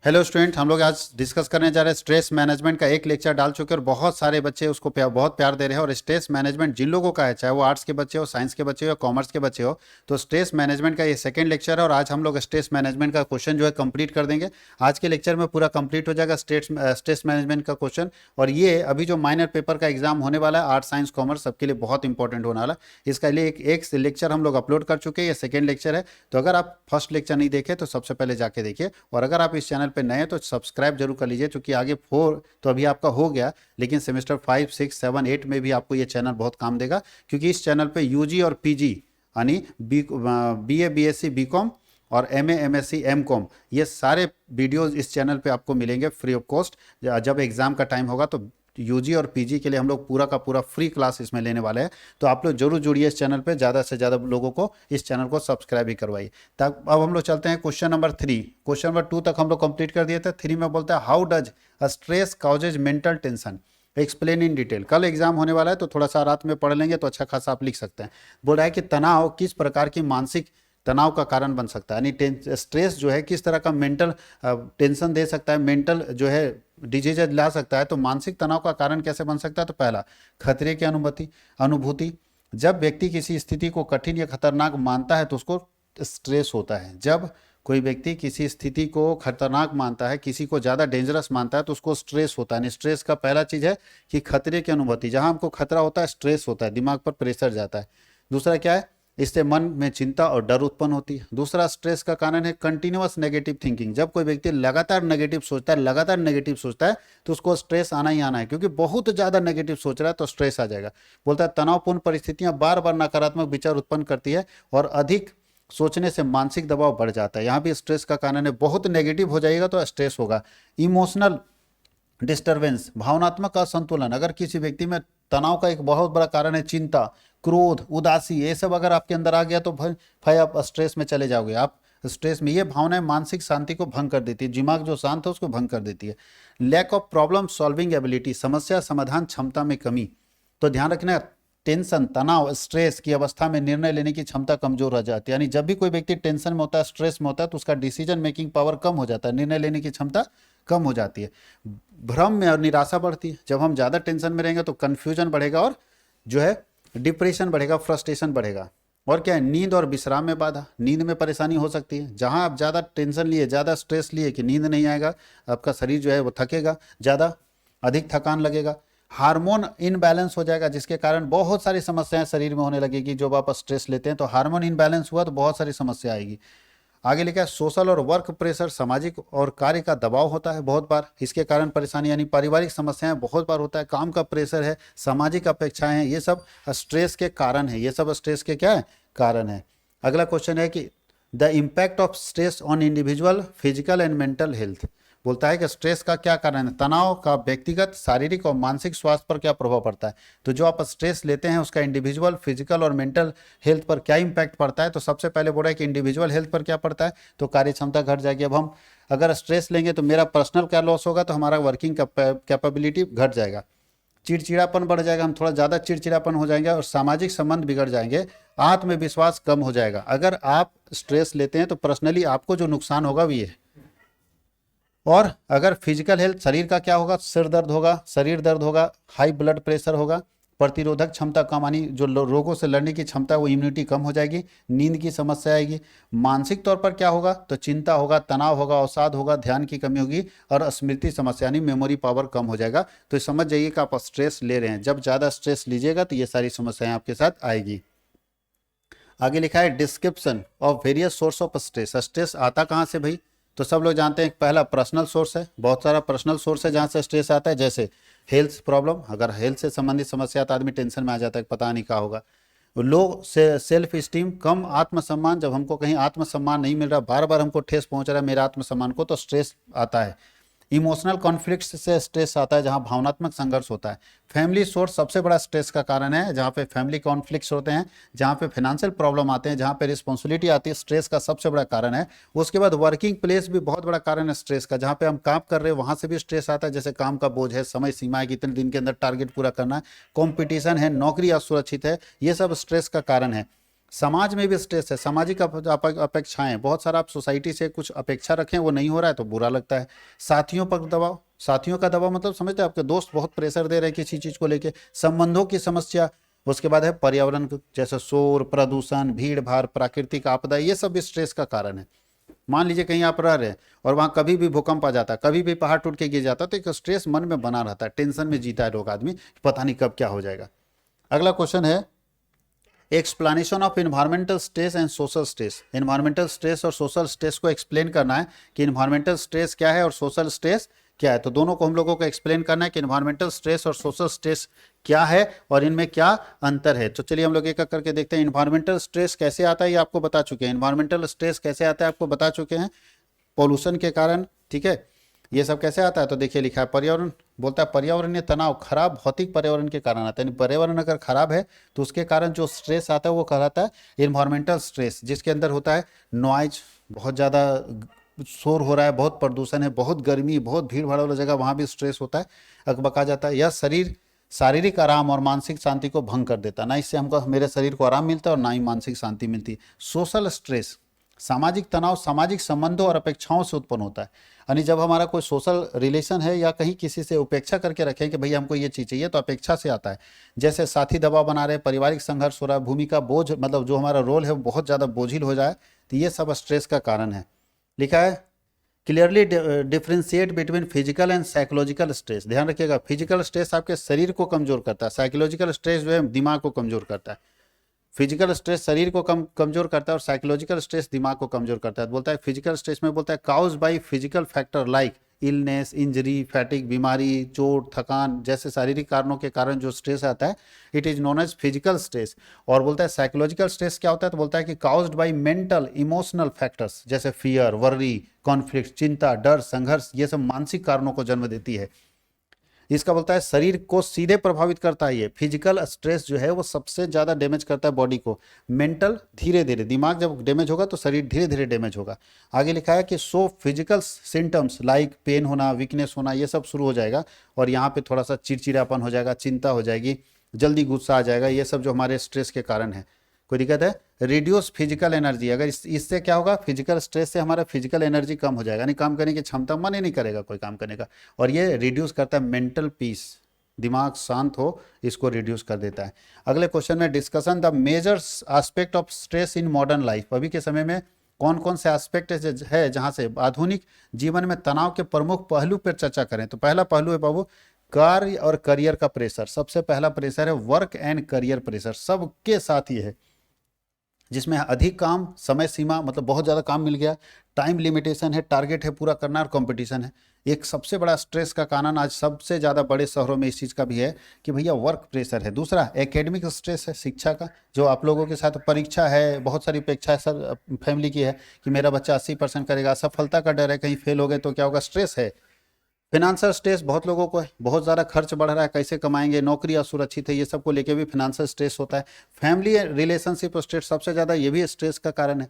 Hello student, हम लोग आज डिस्कस करने जा रहे हैं स्ट्रेस मैनेजमेंट का। एक लेक्चर डाल चुके हैं और बहुत सारे बच्चे उसको बहुत प्यार दे रहे हैं। और स्ट्रेस मैनेजमेंट जिन लोगों का है, चाहे वो आर्ट्स के बच्चे हो, साइंस के बच्चे हो या कॉमर्स के बच्चे हो, तो स्ट्रेस मैनेजमेंट का ये सेकंड लेक्चर है। और आज हम लोग स्ट्रेस मैनेजमेंट का क्वेश्चन जो है कंप्लीट कर देंगे। आज के लेक्चर में पूरा कंप्लीट हो जाएगा स्ट्रेस मैनेजमेंट का क्वेश्चन। और ये अभी जो माइनर पेपर का एग्जाम होने वाला है, आर्ट्स साइंस कॉमर्स सबके लिए बहुत इंपॉर्टेंट होने वाला है। इसका लिए एक लेक्चर हम लोग अपलोड कर चुके हैं, ये सेकंड लेक्चर है। तो अगर आप फर्स्ट लेक्चर नहीं देखे तो सबसे पहले जाके देखिए। और अगर आप इस चैनल पर नए हैं तो सब्सक्राइब जरूर कर लीजिए, क्योंकि आगे 4 तो अभी आपका हो गया, लेकिन सेमेस्टर 5, 6, 7, 8 में भी आपको ये चैनल बहुत काम देगा। क्योंकि इस चैनल पे यूजी और पीजी यानी बीए बीएससी बीकॉम और एमए एमएससी एमकॉम ये सारे वीडियोस इस चैनल पे आपको मिलेंगे फ्री ऑफ कॉस्ट। जब एग्जाम का टाइम होगा तो यूजी और पीजी के लिए हम लोग पूरा का पूरा फ्री क्लास इसमें लेने वाले हैं। तो आप लोग जरूर जुड़िए इस चैनल पे, ज़्यादा से ज़्यादा लोगों को इस चैनल को सब्सक्राइब भी करवाइए। तब अब हम लोग चलते हैं क्वेश्चन नंबर 3। क्वेश्चन नंबर 2 तक हम लोग कंप्लीट कर दिए थे। 3 में बोलता है how does stress causes mental tension, explain in detail. कल एग्जाम होने वाला है तो थोड़ा सा रात में पढ़ लेंगे तो अच्छा खासा आप लिख सकते हैं। बोल रहा है कि तनाव किस प्रकार की मानसिक तनाव का कारण बन सकता है, यानी स्ट्रेस जो है किस तरह का मेंटल टेंशन दे सकता है, मेंटल जो है डिजीज ला सकता है। तो मानसिक तनाव का कारण कैसे बन सकता है? तो पहला, खतरे की अनुभूति। जब व्यक्ति किसी स्थिति को कठिन या खतरनाक मानता है तो उसको स्ट्रेस होता है। जब कोई व्यक्ति किसी स्थिति को खतरनाक मानता है, किसी को ज़्यादा डेंजरस मानता है, तो उसको स्ट्रेस होता है। स्ट्रेस का पहला चीज़ है कि खतरे की अनुभूति। जहाँ हमको खतरा होता है स्ट्रेस होता है, दिमाग पर प्रेशर जाता है। दूसरा क्या है? इससे मन में चिंता और डर उत्पन्न होती है। दूसरा स्ट्रेस का कारण है कंटिन्यूअस नेगेटिव थिंकिंग। जब कोई व्यक्ति लगातार नेगेटिव सोचता है तो उसको स्ट्रेस आना ही आना है, क्योंकि बहुत ज़्यादा नेगेटिव सोच रहा है तो स्ट्रेस आ जाएगा। बोलता है तनावपूर्ण परिस्थितियां बार बार नकारात्मक विचार उत्पन्न करती है और अधिक सोचने से मानसिक दबाव बढ़ जाता है। यहाँ भी स्ट्रेस का कारण है, बहुत नेगेटिव हो जाएगा तो स्ट्रेस होगा। इमोशनल डिस्टरबेंस, भावनात्मक असंतुलन। अगर किसी व्यक्ति में तनाव का एक बहुत बड़ा कारण है चिंता, क्रोध, उदासी, ये सब अगर आपके अंदर आ गया तो भाई आप स्ट्रेस में चले जाओगे। आप स्ट्रेस में, ये भावनाएं मानसिक शांति को भंग कर देती है, दिमाग जो शांत है उसको भंग कर देती है। Lack of problem solving ability, समस्या समाधान क्षमता में कमी। तो ध्यान रखना, टेंशन, तनाव, स्ट्रेस की अवस्था में निर्णय लेने की क्षमता कमजोर हो जाती है। यानी जब भी कोई व्यक्ति टेंशन में होता है, स्ट्रेस में होता है, तो उसका डिसीजन मेकिंग पावर कम हो जाता है, निर्णय लेने की क्षमता कम हो जाती है। भ्रम में और निराशा बढ़ती है। जब हम ज़्यादा टेंशन में रहेंगे तो कन्फ्यूजन बढ़ेगा और जो है डिप्रेशन बढ़ेगा, फ्रस्ट्रेशन बढ़ेगा। और क्या है? नींद और विश्राम में बाधा, नींद में परेशानी हो सकती है। जहां आप ज़्यादा टेंशन लिए, ज़्यादा स्ट्रेस लिए कि नींद नहीं आएगा, आपका शरीर जो है वो थकेगा, ज़्यादा अधिक थकान लगेगा। हार्मोन इनबैलेंस हो जाएगा, जिसके कारण बहुत सारी समस्याएं शरीर में होने लगेगी। जब आप स्ट्रेस लेते हैं तो हार्मोन इनबैलेंस हुआ तो बहुत सारी समस्या आएगी। आगे लिखा है सोशल और वर्क प्रेशर, सामाजिक और कार्य का दबाव होता है बहुत बार, इसके कारण परेशानी, यानी पारिवारिक समस्याएं बहुत बार होता है, काम का प्रेशर है, सामाजिक अपेक्षाएं हैं, ये सब स्ट्रेस के कारण है। ये सब स्ट्रेस के क्या है? कारण है। अगला क्वेश्चन है कि the impact of stress on individual physical and mental health. बोलता है कि स्ट्रेस का क्या कारण है, तनाव का व्यक्तिगत, शारीरिक और मानसिक स्वास्थ्य पर क्या प्रभाव पड़ता है। तो जो आप स्ट्रेस लेते हैं उसका इंडिविजुअल, फिजिकल और मेंटल हेल्थ पर क्या इंपैक्ट पड़ता है। तो सबसे पहले बोल रहा है कि इंडिविजुअल हेल्थ पर क्या पड़ता है, तो कार्य क्षमता घट जाएगी। अब हम अगर स्ट्रेस लेंगे तो मेरा पर्सनल क्या लॉस होगा, तो हमारा वर्किंग कैपेबिलिटी घट जाएगा, चिड़चिड़ापन बढ़ जाएगा, हम थोड़ा ज़्यादा चिड़चिड़ापन हो जाएंगे और सामाजिक संबंध बिगड़ जाएंगे, आत्मविश्वास कम हो जाएगा। अगर आप स्ट्रेस लेते हैं तो पर्सनली आपको जो नुकसान होगा वो ये है। और अगर फिजिकल हेल्थ, शरीर का क्या होगा? सिर दर्द होगा, शरीर दर्द होगा, हाई ब्लड प्रेशर होगा, प्रतिरोधक क्षमता कम, यानी जो रोगों से लड़ने की क्षमता वो इम्यूनिटी कम हो जाएगी, नींद की समस्या आएगी। मानसिक तौर पर क्या होगा? तो चिंता होगा, तनाव होगा, अवसाद होगा, ध्यान की कमी होगी और स्मृति समस्या यानी मेमोरी पावर कम हो जाएगा। तो समझ जाइए कि आप स्ट्रेस ले रहे हैं। जब ज़्यादा स्ट्रेस लीजिएगा तो ये सारी समस्याएं आपके साथ आएगी। आगे लिखा है description of various source of stress. Stress आता कहाँ से भाई? तो सब लोग जानते हैं पहला पर्सनल सोर्स है, बहुत सारा पर्सनल सोर्स है जहाँ से स्ट्रेस आता है। जैसे हेल्थ प्रॉब्लम, अगर हेल्थ से संबंधित समस्या तो आदमी टेंशन में आ जाता है, पता नहीं क्या होगा। लो से सेल्फ स्टीम, कम आत्मसम्मान, जब हमको कहीं आत्मसम्मान नहीं मिल रहा, बार बार हमको ठेस पहुंच रहा है मेरे आत्मसम्मान को, तो स्ट्रेस आता है। इमोशनल कॉन्फ्लिक्ट से स्ट्रेस आता है, जहां भावनात्मक संघर्ष होता है। फैमिली सोर्स सबसे बड़ा स्ट्रेस का कारण है, जहां पे फैमिली कॉन्फ्लिक्ट्स होते हैं, जहां पे फाइनेंशियल प्रॉब्लम आते हैं, जहां पे रिस्पॉन्सिबिलिटी आती है, स्ट्रेस का सबसे बड़ा कारण है। उसके बाद वर्किंग प्लेस भी बहुत बड़ा कारण है स्ट्रेस का, जहां पे हम काम कर रहे हैं वहां से भी स्ट्रेस आता है। जैसे काम का बोझ है, समय सीमा है कि इतने दिन के अंदर टारगेट पूरा करना है, कॉम्पिटिशन है, नौकरी असुरक्षित है, ये सब स्ट्रेस का कारण है। समाज में भी स्ट्रेस है, सामाजिक अपेक्षाएं, बहुत सारा आप सोसाइटी से कुछ अपेक्षा रखें, वो नहीं हो रहा है तो बुरा लगता है। साथियों पर दबाव, साथियों का दबाव मतलब समझते हैं, आपके दोस्त बहुत प्रेशर दे रहे हैं किसी चीज को लेके। संबंधों की समस्या, उसके बाद है पर्यावरण जैसे शोर, प्रदूषण, भीड़ भाड़, प्राकृतिक आपदा, ये सब भी स्ट्रेस का कारण है। मान लीजिए कहीं आप रह रहे हैं और वहां कभी भी भूकंप आ जाता है, कभी भी पहाड़ टूट के गिर जाता है, तो एक स्ट्रेस मन में बना रहता है, टेंशन में जीता है लोग, आदमी पता नहीं कब क्या हो जाएगा। अगला क्वेश्चन है explanation of environmental stress and social stress. Environmental stress और सोशल स्ट्रेस को एक्सप्लेन करना है कि इन्वायरमेंटल स्ट्रेस क्या है और सोशल स्ट्रेस क्या है। तो दोनों को हम लोगों को एक्सप्लेन करना है कि इन्वायरमेंटल स्ट्रेस और सोशल स्ट्रेस क्या है और इनमें क्या अंतर है। तो चलिए हम लोग एक एक करके देखते हैं। इन्वायरमेंटल स्ट्रेस कैसे आता है ये आपको बता चुके हैं। इन्वायरमेंटल स्ट्रेस कैसे आता है आपको बता चुके हैं, पोल्यूशन के कारण, ठीक है। ये सब कैसे आता है तो देखिए लिखा है पर्यावरण, बोलता है पर्यावरणीय तनाव खराब भौतिक पर्यावरण के कारण आता है। पर्यावरण अगर खराब है तो उसके कारण जो स्ट्रेस आता है वो कहलाता है इन्वायरमेंटल स्ट्रेस, जिसके अंदर होता है नॉइज, बहुत ज़्यादा शोर हो रहा है, बहुत प्रदूषण है, बहुत गर्मी, बहुत भीड़ भाड़ वाला जगह, वहाँ भी स्ट्रेस होता है, अकबका जाता है। यह शारीरिक आराम और मानसिक शांति को भंग कर देता है। ना इससे हमको मेरे शरीर को आराम मिलता है और ना ही मानसिक शांति मिलती है। सोशल स्ट्रेस, सामाजिक तनाव सामाजिक संबंधों और अपेक्षाओं से उत्पन्न होता है। यानी जब हमारा कोई सोशल रिलेशन है या कहीं किसी से उपेक्षा करके रखें कि भैया हमको ये चीज़ चाहिए, तो अपेक्षा से आता है। जैसे साथी दबाव बना रहे, पारिवारिक संघर्ष हो रहा है, भूमिका बोझ, मतलब जो हमारा रोल है वो बहुत ज़्यादा बोझिल हो जाए, तो ये सब स्ट्रेस का कारण है। लिखा है clearly differentiate between physical and psychological stress. ध्यान रखिएगा, फिजिकल स्ट्रेस आपके शरीर को कमजोर करता है, साइकोलॉजिकल स्ट्रेस जो है दिमाग को कमजोर करता है। फिजिकल स्ट्रेस शरीर को कमजोर करता है और साइकोलॉजिकल स्ट्रेस दिमाग को कमजोर करता है। बोलता है फिजिकल स्ट्रेस में बोलता है cause by physical factor like illness, injury, fatigue, बीमारी, चोट, थकान जैसे शारीरिक कारणों के कारण जो स्ट्रेस आता है, it is known as physical stress. और बोलता है साइकोलॉजिकल स्ट्रेस क्या होता है तो बोलता है कि caused bye mental emotional factors जैसे फियर, वर्री, कॉन्फ्लिक्ट, चिंता, डर, संघर्ष, ये सब मानसिक कारणों को जन्म देती है। इसका बोलता है शरीर को सीधे प्रभावित करता है। ये फिजिकल स्ट्रेस जो है वो सबसे ज़्यादा डैमेज करता है बॉडी को, मेंटल धीरे धीरे, दिमाग जब डैमेज होगा तो शरीर धीरे धीरे डैमेज होगा। आगे लिखा है कि so physical symptoms like pain होना, वीकनेस होना, ये सब शुरू हो जाएगा और यहाँ पे थोड़ा सा चिड़चिड़ापन हो जाएगा, चिंता हो जाएगी, जल्दी गुस्सा आ जाएगा, ये सब जो हमारे स्ट्रेस के कारण है। कोई दिक्कत है? रिड्यूस फिजिकल एनर्जी, अगर इससे क्या होगा, फिजिकल स्ट्रेस से हमारा फिजिकल एनर्जी कम हो जाएगा, यानी काम करने की क्षमता, मन ही नहीं करेगा कोई काम करने का। और ये रिड्यूस करता है मेंटल पीस, दिमाग शांत हो, इसको रिड्यूस कर देता है। अगले क्वेश्चन में discussion the major aspect of stress in modern life. अभी के समय में कौन कौन से एस्पेक्ट है जहां से आधुनिक जीवन में तनाव के प्रमुख पहलू पर चर्चा करें। तो पहला पहलू है बाबू कार्य और करियर का प्रेशर। सबसे पहला प्रेशर है वर्क एंड करियर प्रेशर, सबके साथ ही है, जिसमें अधिक काम, समय सीमा, मतलब बहुत ज़्यादा काम मिल गया, टाइम लिमिटेशन है, टारगेट है पूरा करना और कंपटीशन है। एक सबसे बड़ा स्ट्रेस का कारण आज सबसे ज़्यादा बड़े शहरों में इस चीज़ का भी है कि भैया वर्क प्रेशर है। दूसरा एकेडमिक स्ट्रेस है, शिक्षा का, जो आप लोगों के साथ परीक्षा है, बहुत सारी अपेक्षा है सर फैमिली की है कि मेरा बच्चा 80% करेगा, सफलता का डर है, कहीं फेल हो गए तो क्या होगा, स्ट्रेस है। फिनेंशियल स्ट्रेस बहुत लोगों को है, बहुत ज़्यादा खर्च बढ़ रहा है, कैसे कमाएंगे, नौकरी असुरक्षित है, ये सब को लेके भी फिनेंशियल स्ट्रेस होता है। फैमिली रिलेशनशिप स्ट्रेस सबसे ज़्यादा, ये भी स्ट्रेस का कारण है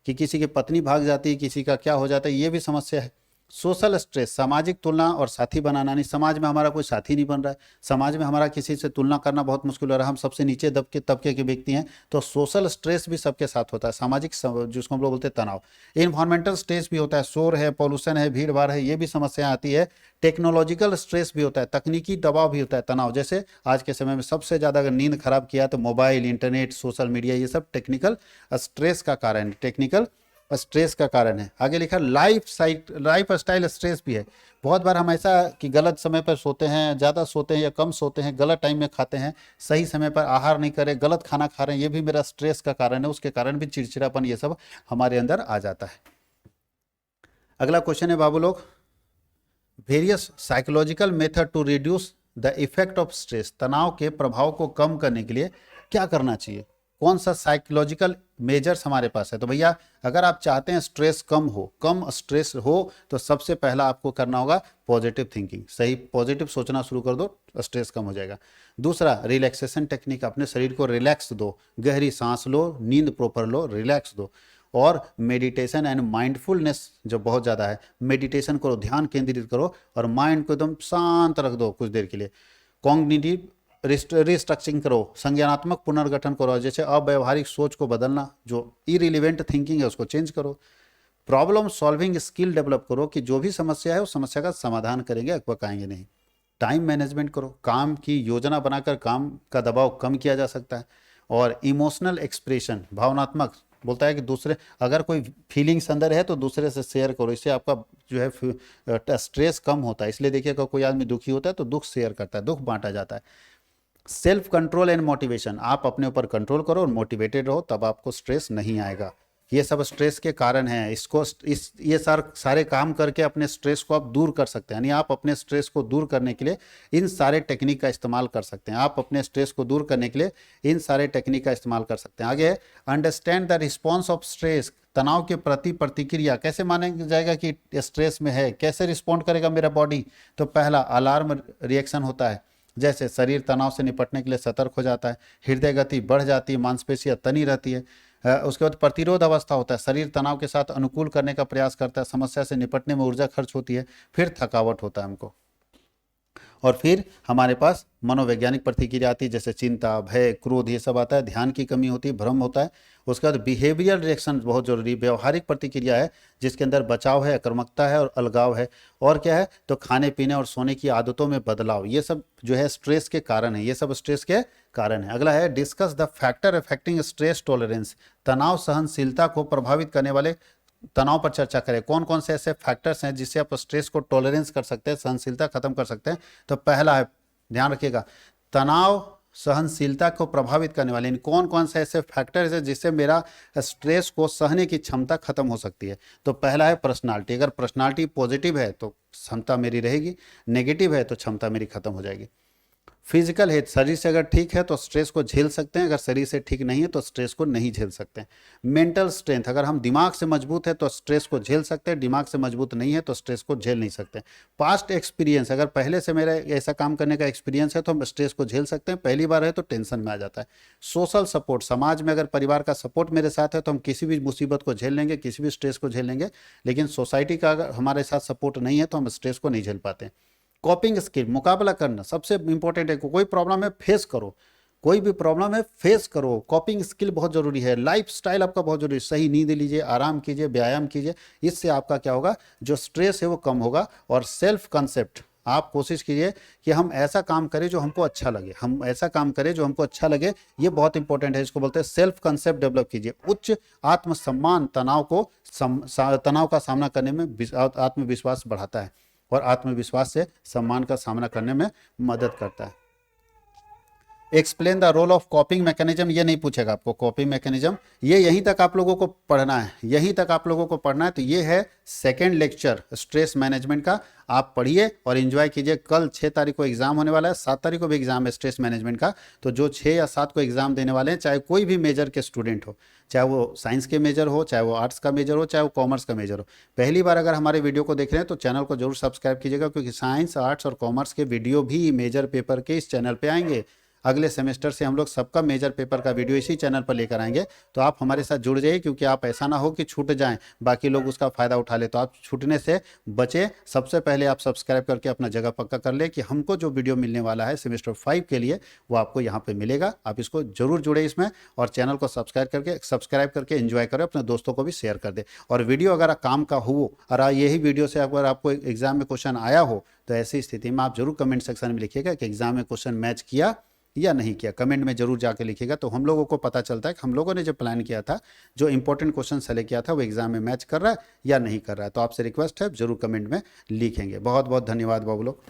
कि किसी की पत्नी भाग जाती है, किसी का क्या हो जाता है, ये भी समस्या है। सोशल स्ट्रेस, सामाजिक तुलना और साथी बनाना, नहीं समाज में हमारा कोई साथी नहीं बन रहा है, समाज में हमारा किसी से तुलना करना बहुत मुश्किल हो रहा है, हम सबसे नीचे तबके के व्यक्ति हैं, तो सोशल स्ट्रेस भी सबके साथ होता है, सामाजिक जिसको हम लोग बोलते हैं तनाव। इन्वायरमेंटल स्ट्रेस भी होता है, शोर है, पॉल्यूशन है, भीड़ भाड़ है, ये भी समस्या आती है। टेक्नोलॉजिकल स्ट्रेस भी होता है, तकनीकी दबाव भी होता है, तनाव, जैसे आज के समय में सबसे ज़्यादा अगर नींद खराब किया तो मोबाइल, इंटरनेट, सोशल मीडिया, ये सब टेक्निकल स्ट्रेस का कारण है, टेक्निकल स्ट्रेस का कारण है। आगे लिखा लाइफ स्टाइल स्ट्रेस भी है। बहुत बार हम ऐसा कि गलत समय पर सोते हैं, ज़्यादा सोते हैं या कम सोते हैं, गलत टाइम में खाते हैं, सही समय पर आहार नहीं करें, गलत खाना खा रहे हैं, ये भी मेरा स्ट्रेस का कारण है, उसके कारण भी चिड़चिड़ापन ये सब हमारे अंदर आ जाता है। अगला क्वेश्चन है बाबू लोग, various psychological method to reduce the effect of stress. तनाव के प्रभाव को कम करने के लिए क्या करना चाहिए, कौन सा साइकोलॉजिकल मेजर्स हमारे पास है। तो भैया अगर आप चाहते हैं स्ट्रेस कम स्ट्रेस हो तो सबसे पहला आपको करना होगा पॉजिटिव थिंकिंग, सही पॉजिटिव सोचना शुरू कर दो, स्ट्रेस कम हो जाएगा। दूसरा रिलैक्सेशन टेक्निक, अपने शरीर को रिलैक्स दो, गहरी सांस लो, नींद प्रॉपर लो, रिलैक्स दो। और मेडिटेशन एंड माइंडफुलनेस जो बहुत ज़्यादा है, मेडिटेशन करो, ध्यान केंद्रित करो और माइंड को एकदम शांत रख दो कुछ देर के लिए। कॉग्निटिव रिस्ट्रक्चरिंग करो, संज्ञानात्मक पुनर्गठन करो, जैसे अव्यवहारिक सोच को बदलना, जो इरिलीवेंट थिंकिंग है उसको चेंज करो। प्रॉब्लम सॉल्विंग स्किल डेवलप करो कि जो भी समस्या है उस समस्या का समाधान करेंगे, अकबकाएंगे नहीं। टाइम मैनेजमेंट करो, काम की योजना बनाकर काम का दबाव कम किया जा सकता है। और इमोशनल एक्सप्रेशन, भावनात्मक, बोलता है कि दूसरे अगर कोई फीलिंग्स अंदर है तो दूसरे से शेयर करो, इससे आपका जो है स्ट्रेस कम होता है। इसलिए देखिए अगर कोई आदमी दुखी होता है तो दुख शेयर करता है, दुख बांटा जाता है। सेल्फ कंट्रोल एंड मोटिवेशन, आप अपने ऊपर कंट्रोल करो और मोटिवेटेड रहो, तब आपको स्ट्रेस नहीं आएगा। ये सब स्ट्रेस के कारण हैं। इसको ये सारे काम करके अपने स्ट्रेस को आप दूर कर सकते हैं। यानी आप अपने स्ट्रेस को दूर करने के लिए इन सारे टेक्निक का इस्तेमाल कर सकते हैं। आप अपने स्ट्रेस को दूर करने के लिए इन सारे टेक्निक का इस्तेमाल कर सकते हैं। आगे, understand the response of stress, तनाव के प्रति प्रतिक्रिया कैसे माना जाएगा कि स्ट्रेस में है, कैसे रिस्पॉन्ड करेगा मेरा बॉडी। तो पहला, अलार्म रिएक्शन होता है, जैसे शरीर तनाव से निपटने के लिए सतर्क हो जाता है, हृदय गति बढ़ जाती है, मांसपेशियां तनी रहती है। उसके बाद प्रतिरोध अवस्था होता है, शरीर तनाव के साथ अनुकूल करने का प्रयास करता है, समस्या से निपटने में ऊर्जा खर्च होती है। फिर थकावट होता है हमको। और फिर हमारे पास मनोवैज्ञानिक प्रतिक्रिया आती है, जैसे चिंता, भय, क्रोध, ये सब आता है। ध्यान की कमी होती है, भ्रम होता है। उसके बाद बिहेवियर रिएक्शन बहुत जरूरी, व्यवहारिक प्रतिक्रिया है जिसके अंदर बचाव है, आक्रामकता है और अलगाव है। और क्या है, तो खाने पीने और सोने की आदतों में बदलाव, ये सब जो है स्ट्रेस के कारण है, ये सब स्ट्रेस के कारण है। अगला है, discuss the factor affecting stress tolerance, तनाव सहनशीलता को प्रभावित करने वाले तनाव पर चर्चा करें। कौन कौन से ऐसे फैक्टर्स हैं जिससे आप स्ट्रेस को टॉलरेंस कर सकते हैं, सहनशीलता खत्म कर सकते हैं। तो पहला है, ध्यान रखिएगा, तनाव सहनशीलता को प्रभावित करने वाले इन कौन कौन से ऐसे फैक्टर्स हैं जिससे मेरा स्ट्रेस को सहने की क्षमता खत्म हो सकती है। तो पहला है पर्सनालिटी, अगर पर्सनालिटी पॉजिटिव है तो क्षमता मेरी रहेगी, नेगेटिव है तो क्षमता मेरी खत्म हो जाएगी। फिजिकल हेल्थ, शरीर से अगर ठीक है तो स्ट्रेस को झेल सकते हैं, अगर शरीर से ठीक नहीं है तो स्ट्रेस को नहीं झेल सकते हैं। मेंटल स्ट्रेंथ, अगर हम दिमाग से मजबूत है तो स्ट्रेस को झेल सकते हैं, दिमाग से मजबूत नहीं है तो स्ट्रेस को झेल नहीं सकते। पास्ट एक्सपीरियंस, अगर पहले से मेरा ऐसा काम करने का एक्सपीरियंस है तो हम स्ट्रेस को झेल सकते हैं, पहली बार है तो टेंशन में आ जाता है। सोशल सपोर्ट, समाज में अगर परिवार का सपोर्ट मेरे साथ है तो हम किसी भी मुसीबत को झेल लेंगे, किसी भी स्ट्रेस को झेल लेंगे। लेकिन सोसाइटी का अगर हमारे साथ सपोर्ट नहीं है तो हम स्ट्रेस को नहीं झेल पाते। कॉपिंग स्किल, मुकाबला करना सबसे इंपॉर्टेंट है। कोई प्रॉब्लम है फेस करो, कोई भी प्रॉब्लम है फेस करो। कॉपिंग स्किल बहुत जरूरी है। लाइफ स्टाइल आपका बहुत जरूरी है, सही नींद लीजिए, आराम कीजिए, व्यायाम कीजिए, इससे आपका क्या होगा, जो स्ट्रेस है वो कम होगा। और सेल्फ कंसेप्ट, आप कोशिश कीजिए कि हम ऐसा काम करें जो हमको अच्छा लगे, हम ऐसा काम करें जो हमको अच्छा लगे, ये बहुत इंपॉर्टेंट है। इसको बोलते हैं सेल्फ कंसेप्ट डेवलप कीजिए। उच्च आत्मसम्मान तनाव का सामना करने में आत्मविश्वास बढ़ाता है और आत्मविश्वास से सम्मान का सामना करने में मदद करता है। Explain the role of coping mechanism, ये नहीं पूछेगा आपको कॉपिंग मैकेनिज्म, ये यहीं तक आप लोगों को पढ़ना है, यहीं तक आप लोगों को पढ़ना है। तो ये है सेकेंड लेक्चर स्ट्रेस मैनेजमेंट का, आप पढ़िए और एंजॉय कीजिए। कल 6 तारीख को एग्जाम होने वाला है, 7 तारीख को भी एग्जाम है स्ट्रेस मैनेजमेंट का। तो जो 6 या 7 को एग्जाम देने वाले हैं, चाहे कोई भी मेजर के स्टूडेंट हो, चाहे वो साइंस के मेजर हो, चाहे वो आर्ट्स का मेजर हो, चाहे वो कॉमर्स का मेजर हो, पहली बार अगर हमारे वीडियो को देख रहे हैं तो चैनल को जरूर सब्सक्राइब कीजिएगा, क्योंकि साइंस, आर्ट्स और कॉमर्स के वीडियो भी मेजर पेपर के इस चैनल पर आएंगे। अगले सेमेस्टर से हम लोग सबका मेजर पेपर का वीडियो इसी चैनल पर लेकर आएंगे। तो आप हमारे साथ जुड़ जाइए, क्योंकि आप ऐसा ना हो कि छूट जाएं, बाकी लोग उसका फ़ायदा उठा ले। तो आप छूटने से बचे, सबसे पहले आप सब्सक्राइब करके अपना जगह पक्का कर ले कि हमको जो वीडियो मिलने वाला है सेमेस्टर 5 के लिए वो आपको यहाँ पे मिलेगा। आप इसको जरूर जुड़े इसमें और चैनल को सब्सक्राइब करके एंजॉय करें, अपने दोस्तों को भी शेयर कर दे। और वीडियो अगर काम का हो और यही वीडियो से अगर आपको एग्जाम में क्वेश्चन आया हो तो ऐसी स्थिति में आप जरूर कमेंट सेक्शन में लिखिएगा कि एग्जाम में क्वेश्चन मैच किया या नहीं किया। कमेंट में जरूर जाके लिखिएगा, तो हम लोगों को पता चलता है कि हम लोगों ने जो प्लान किया था, जो इंपॉर्टेंट क्वेश्चन सेलेक्ट किया था, वो एग्जाम में मैच कर रहा है या नहीं कर रहा है। तो आपसे रिक्वेस्ट है, जरूर कमेंट में लिखेंगे। बहुत बहुत धन्यवाद बाबू लोग।